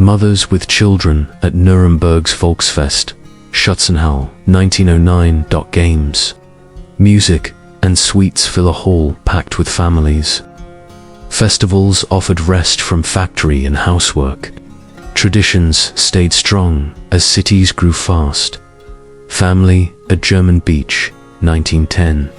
Mothers with children at Nuremberg's Volksfest, Schutzenhall, 1909. Games, music, and sweets fill a hall packed with families. Festivals offered rest from factory and housework. Traditions stayed strong as cities grew fast. Family at German Beach, 1910.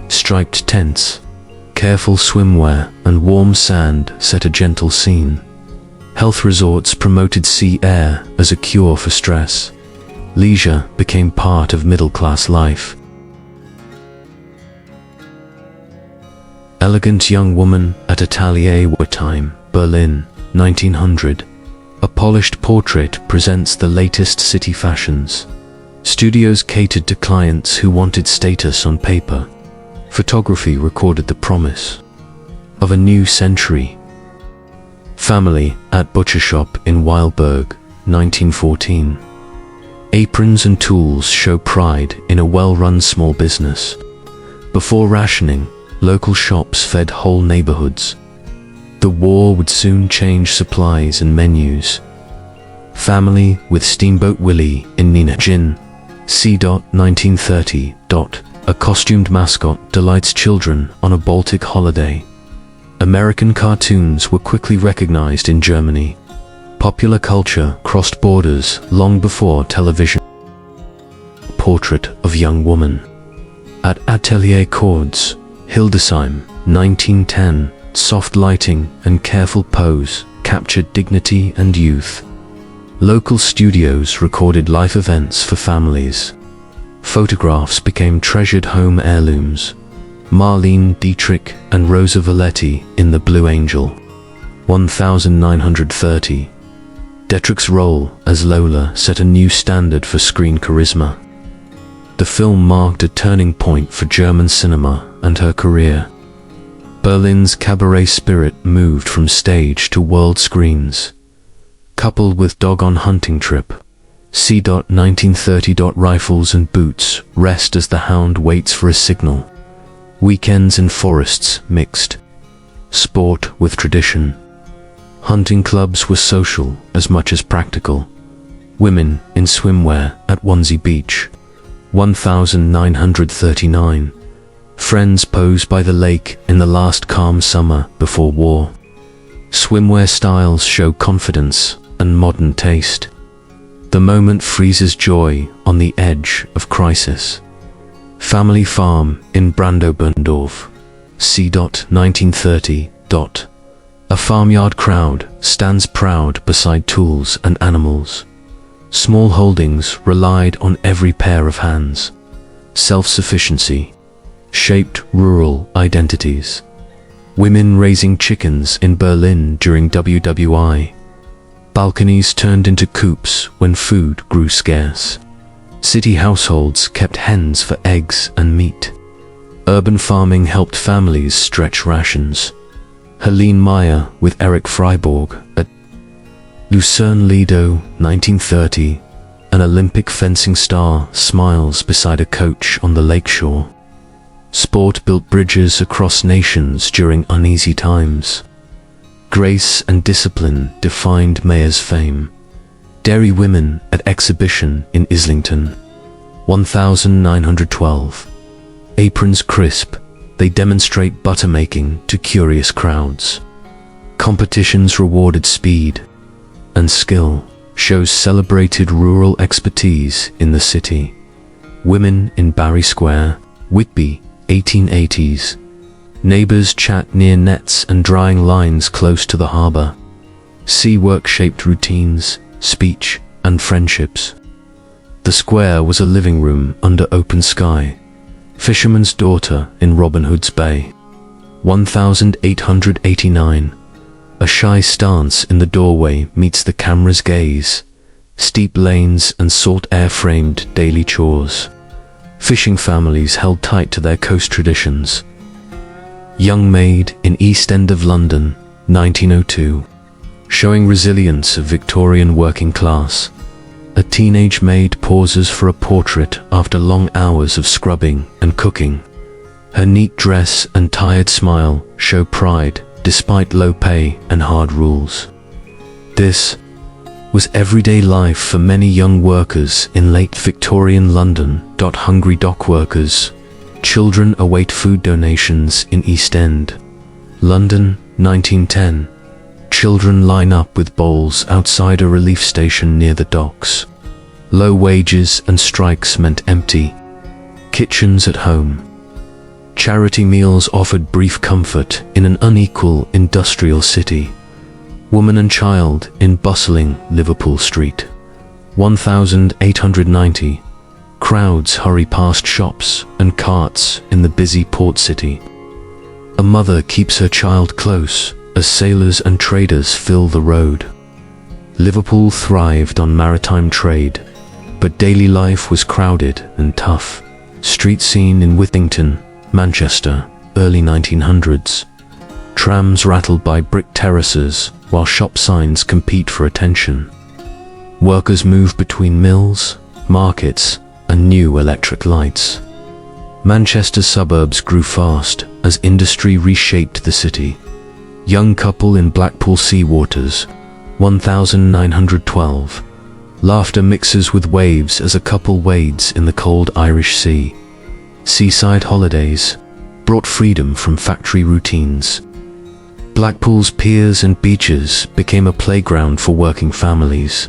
Striped tents, careful swimwear, and warm sand set a gentle scene. Health resorts promoted sea air as a cure for stress. Leisure became part of middle-class life. Elegant young woman at Atelier Wertheim, Berlin, 1900. A polished portrait presents the latest city fashions. Studios catered to clients who wanted status on paper. Photography recorded the promise of a new century. Family at Butcher Shop in Weilberg, 1914. Aprons and tools show pride in a well-run small business. Before rationing, local shops fed whole neighborhoods. The war would soon change supplies and menus. Family with Steamboat Willie in Nijmegen, c. 1930. A costumed mascot delights children on a Baltic holiday. American cartoons were quickly recognized in Germany. Popular culture crossed borders long before television. Portrait of young woman at Atelier Cords, Hildesheim, 1910. Soft lighting and careful pose captured dignity and youth. Local studios recorded life events for families. Photographs became treasured home heirlooms. Marlene Dietrich and Rosa Valetti in The Blue Angel, 1930. Dietrich's role as Lola set a new standard for screen charisma. The film marked a turning point for German cinema and her career. Berlin's cabaret spirit moved from stage to world screens. Coupled with Dog on Hunting Trip, c. 1930. Rifles and boots rest as the hound waits for a signal. Weekends in forests mixed sport with tradition. Hunting clubs were social as much as practical. Women in swimwear at Swansea Beach, 1939. Friends pose by the lake in the last calm summer before war. Swimwear styles show confidence and modern taste. The moment freezes joy on the edge of crisis. Family farm in Brandoberndorf, c. 1930. A farmyard crowd stands proud beside tools and animals. Small holdings relied on every pair of hands. Self-sufficiency shaped rural identities. Women raising chickens in Berlin during WWI. Balconies turned into coops when food grew scarce. City households kept hens for eggs and meat. Urban farming helped families stretch rations. Helene Meyer with Eric Freiburg at Lucerne Lido, 1930. An Olympic fencing star smiles beside a coach on the lakeshore. Sport built bridges across nations during uneasy times. Grace and discipline defined Mayer's fame. Dairy women at exhibition in Islington, 1912. Aprons crisp, they demonstrate butter making to curious crowds. Competitions rewarded speed, and skill. Shows celebrated rural expertise in the city. Women in Barry Square, Whitby, 1880s. Neighbors chat near nets and drying lines close to the harbor. Sea work shaped routines, speech, and friendships. The square was a living room under open sky. Fisherman's Daughter in Robin Hood's Bay, 1889. A shy stance in the doorway meets the camera's gaze. Steep lanes and salt air-framed daily chores. Fishing families held tight to their coast traditions. Young Maid in East End of London, 1902. Showing resilience of Victorian working class. A teenage maid pauses for a portrait after long hours of scrubbing and cooking. Her neat dress and tired smile show pride despite low pay and hard rules. This was everyday life for many young workers in late Victorian London. Hungry dockworkers. Children await food donations in East End. London, 1910. Children line up with bowls outside a relief station near the docks. Low wages and strikes meant empty kitchens at home. Charity meals offered brief comfort in an unequal industrial city. Woman and child in bustling Liverpool Street. 1890. Crowds hurry past shops and carts in the busy port city. A mother keeps her child close as sailors and traders fill the road. Liverpool thrived on maritime trade, but daily life was crowded and tough. Street scene in Whittington, Manchester, early 1900s. Trams rattled by brick terraces while shop signs compete for attention. Workers move between mills, markets, and new electric lights. Manchester's suburbs grew fast as industry reshaped the city. Young couple in Blackpool sea waters, 1912. Laughter mixes with waves as a couple wades in the cold Irish Sea. Seaside holidays brought freedom from factory routines. Blackpool's piers and beaches became a playground for working families.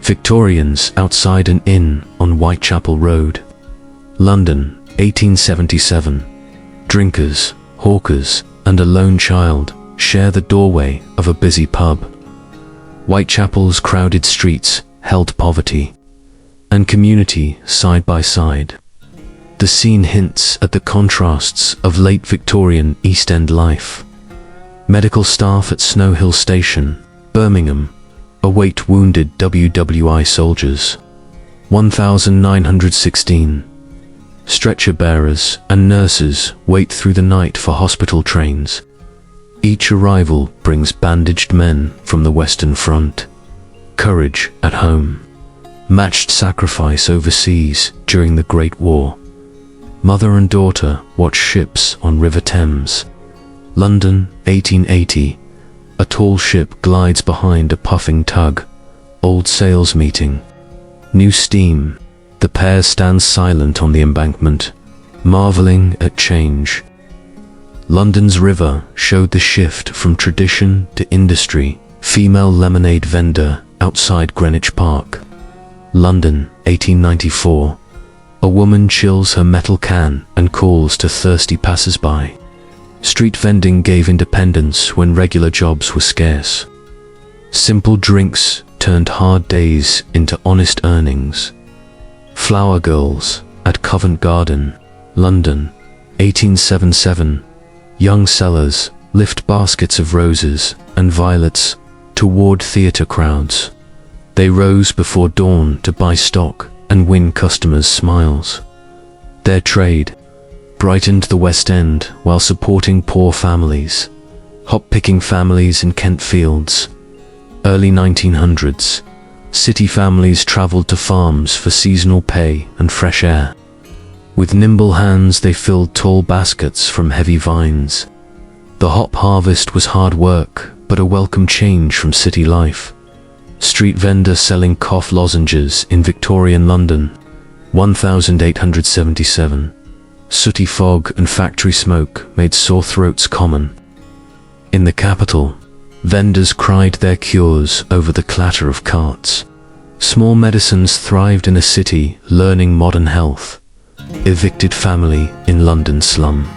Victorians outside an inn on Whitechapel Road. London, 1877. Drinkers, hawkers, and a lone child share the doorway of a busy pub. Whitechapel's crowded streets held poverty and community side by side. The scene hints at the contrasts of late Victorian East End life. Medical staff at Snow Hill Station, Birmingham, await wounded WWI soldiers. 1916. Stretcher bearers and nurses wait through the night for hospital trains. Each arrival brings bandaged men from the Western Front. Courage at home. Matched sacrifice overseas during the Great War. Mother and daughter watch ships on River Thames. London, 1880. A tall ship glides behind a puffing tug. Old sails meeting. New steam. The pair stands silent on the embankment, marveling at change. London's river showed the shift from tradition to industry. Female lemonade vendor outside Greenwich Park. London, 1894. A woman chills her metal can and calls to thirsty passers-by. Street vending gave independence when regular jobs were scarce. Simple drinks turned hard days into honest earnings. Flower girls at Covent Garden, London, 1877. Young sellers lift baskets of roses and violets toward theatre crowds. They rose before dawn to buy stock and win customers' smiles. Their trade brightened the West End while supporting poor families. Hop-picking families in Kent Fields. Early 1900s. City families travelled to farms for seasonal pay and fresh air. With nimble hands they filled tall baskets from heavy vines. The hop harvest was hard work, but a welcome change from city life. Street vendor selling cough lozenges in Victorian London, 1877. Sooty fog and factory smoke made sore throats common. In the capital, vendors cried their cures over the clatter of carts. Small medicines thrived in a city learning modern health. Evicted family in London slum.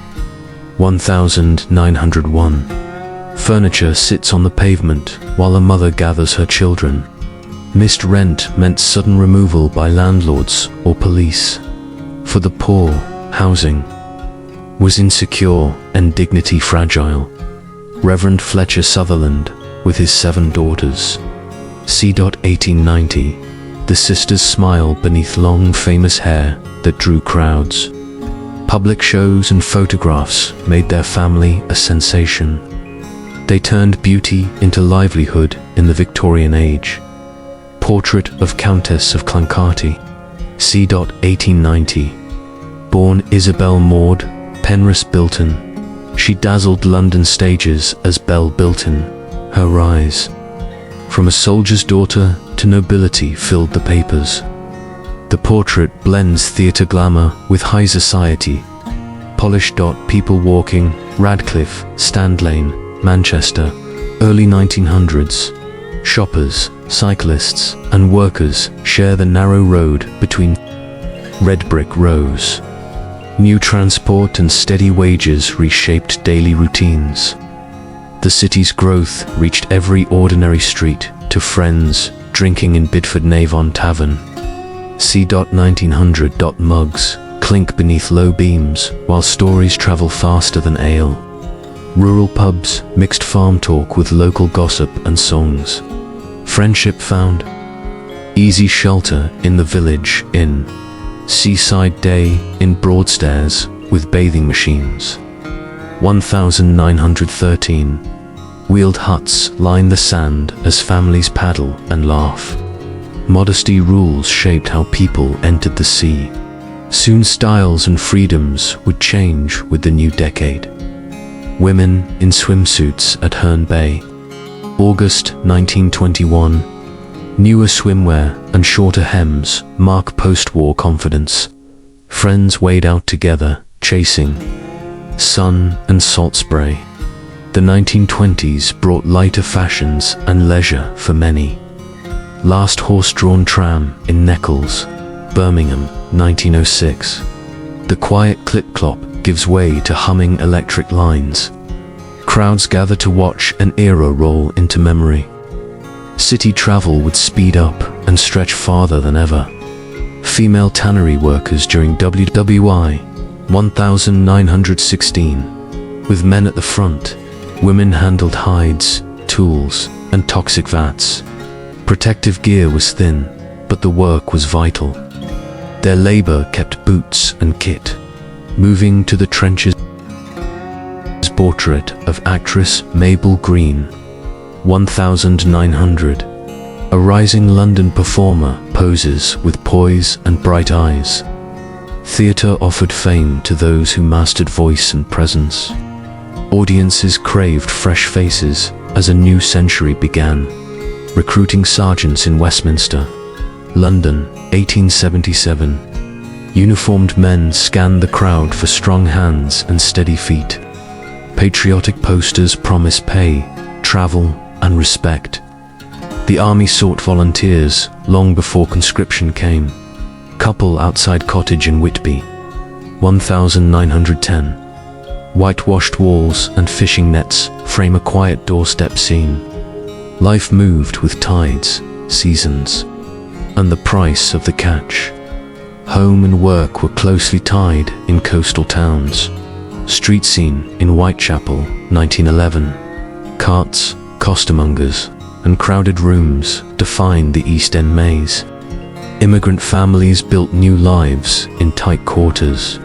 1901. Furniture sits on the pavement while a mother gathers her children. Missed rent meant sudden removal by landlords or police. For the poor, housing was insecure and dignity fragile. Reverend Fletcher Sutherland with his 7 daughters. C. 1890. The sisters smile beneath long famous hair that drew crowds. Public shows and photographs made their family a sensation. They turned beauty into livelihood in the Victorian age. Portrait of Countess of Clancarty. C. 1890. Born Isabel Maud Penrose Bilton, she dazzled London stages as Belle Bilton. Her rise. From a soldier's daughter to nobility filled the papers. The portrait blends theatre glamour with high society. Polished people walking, Radcliffe, Stand Lane, Manchester, early 1900s. Shoppers, cyclists, and workers share the narrow road between red brick rows. New transport and steady wages reshaped daily routines. The city's growth reached every ordinary street, to friends drinking in Bidford Navon Tavern. C.1900. Mugs clink beneath low beams, while stories travel faster than ale. Rural pubs mixed farm talk with local gossip and songs. Friendship found easy shelter in the village inn. Seaside day in Broadstairs with bathing machines. 1913. Wheeled huts line the sand as families paddle and laugh. Modesty rules shaped how people entered the sea. Soon styles and freedoms would change with the new decade. Women in swimsuits at Herne Bay. August 1921. Newer swimwear and shorter hems mark post-war confidence. Friends wade out together, chasing sun and salt spray. The 1920s brought lighter fashions and leisure for many. Last horse-drawn tram in Nechells, Birmingham, 1906. The quiet clip-clop gives way to humming electric lines. Crowds gather to watch an era roll into memory. City travel would speed up and stretch farther than ever. Female tannery workers during WWI, 1916. With men at the front, women handled hides, tools, and toxic vats. Protective gear was thin, but the work was vital. Their labor kept boots and kit. Moving to the trenches. Portrait of actress Mabel Green, 1900. A rising London performer poses with poise and bright eyes. Theatre offered fame to those who mastered voice and presence. Audiences craved fresh faces as a new century began. Recruiting sergeants in Westminster, London, 1877. Uniformed men scanned the crowd for strong hands and steady feet. Patriotic posters promise pay, travel, and respect. The army sought volunteers long before conscription came. Couple outside cottage in Whitby, 1910. Whitewashed walls and fishing nets frame a quiet doorstep scene. Life moved with tides, seasons, and the price of the catch. Home and work were closely tied in coastal towns. Street scene in Whitechapel, 1911. Carts, costermongers, and crowded rooms defined the East End maze. Immigrant families built new lives in tight quarters.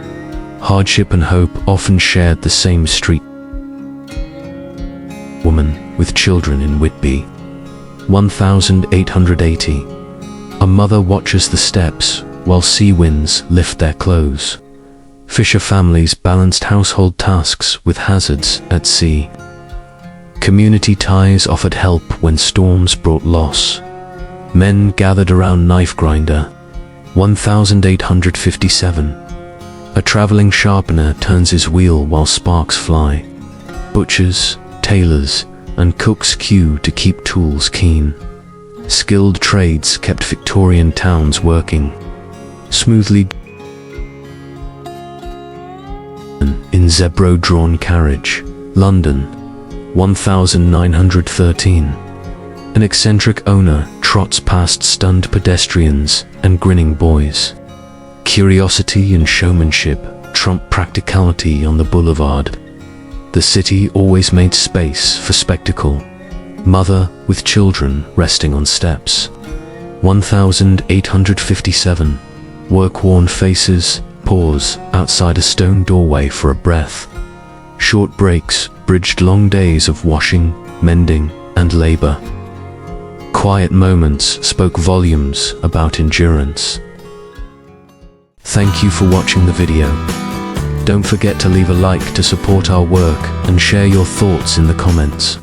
Hardship and hope often shared the same street. Woman with children in Whitby, 1880. A mother watches the steps while sea winds lift their clothes. Fisher families balanced household tasks with hazards at sea. Community ties offered help when storms brought loss. Men gathered around knife grinder, 1857. A traveling sharpener turns his wheel while sparks fly. Butchers, tailors, and cooks queue to keep tools keen. Skilled trades kept Victorian towns working. Smoothly in zebra-drawn carriage, London, 1913. An eccentric owner trots past stunned pedestrians and grinning boys. Curiosity and showmanship trump practicality on the boulevard. The city always made space for spectacle. Mother with children resting on steps, 1857. Work-worn faces pause outside a stone doorway for a breath. Short breaks bridged long days of washing, mending, and labor. Quiet moments spoke volumes about endurance. Thank you for watching the video. Don't forget to leave a like to support our work and share your thoughts in the comments.